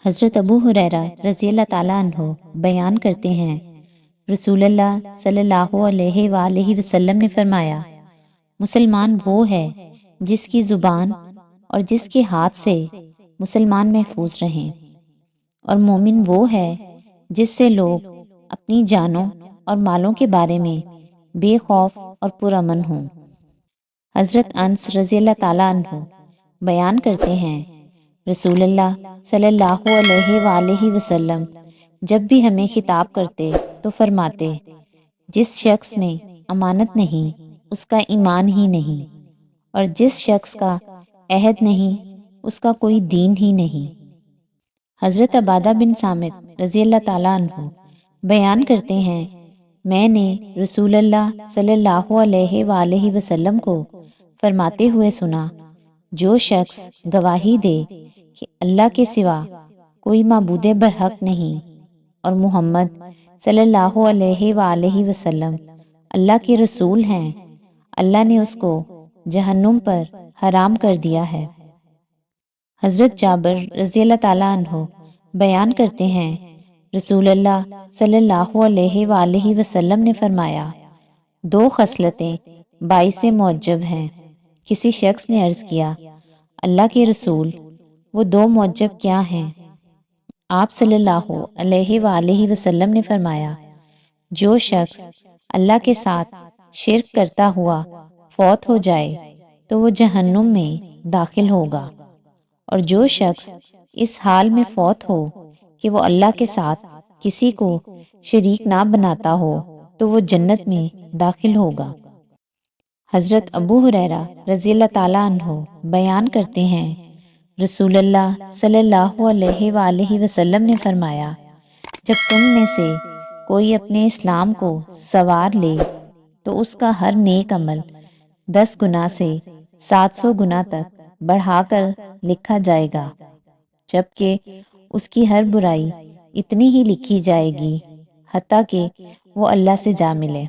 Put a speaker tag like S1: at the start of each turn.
S1: حضرت ابو ہریرہ رضی اللہ تعالیٰ عنہ بیان کرتے ہیں، رسول اللہ صلی اللہ علیہ وآلہ وسلم نے فرمایا، مسلمان وہ ہے جس کی زبان اور جس کے ہاتھ سے مسلمان محفوظ رہیں، اور مومن وہ ہے جس سے لوگ اپنی جانوں اور مالوں کے بارے میں بے خوف اور پرامن ہوں۔ حضرت انس رضی اللہ تعالیٰ عنہ بیان کرتے ہیں، رسول اللہ صلی اللہ علیہ وآلہ وسلم جب بھی ہمیں خطاب کرتے تو فرماتے، جس شخص میں امانت نہیں اس کا ایمان ہی نہیں، اور جس شخص کا عہد نہیں اس کا کوئی دین ہی نہیں۔ حضرت عبادہ بن صامت رضی اللہ تعالیٰ عنہ بیان کرتے ہیں، میں نے رسول اللہ صلی اللہ علیہ وآلہ وسلم کو فرماتے ہوئے سنا، جو شخص گواہی دے کہ اللہ کے سوا کوئی معبود برحق نہیں اور محمد صلی اللہ علیہ وآلہ وسلم اللہ کے رسول ہیں، اللہ نے اس کو جہنم پر حرام کر دیا ہے۔ حضرت جابر رضی اللہ تعالیٰ عنہ بیان کرتے ہیں، رسول اللہ صلی اللہ علیہ وآلہ وسلم نے فرمایا، دو خصلتیں باعث معجب ہیں۔ کسی شخص نے عرض کیا، اللہ کے رسول وہ دو معجب کیا ہیں؟ آپ صلی اللہ علیہ وآلہ وسلم نے فرمایا، جو شخص اللہ کے ساتھ شرک کرتا ہوا فوت ہو جائے تو وہ جہنم میں داخل ہوگا، اور جو شخص اس حال میں فوت ہو کہ وہ اللہ کے ساتھ کسی کو شریک نہ بناتا ہو تو وہ جنت میں داخل ہوگا۔ حضرت ابو ہریرہ رضی اللہ تعالیٰ عنہ بیان کرتے ہیں، رسول اللہ صلی اللہ علیہ وآلہ وسلم نے فرمایا، جب تم میں سے کوئی اپنے اسلام کو سنوار لے تو اس کا ہر نیک عمل 10 گنا سے 700 گنا تک بڑھا کر لکھا جائے گا، جبکہ اس کی ہر برائی اتنی ہی لکھی جائے گی حتیٰ کہ وہ اللہ سے جا ملے۔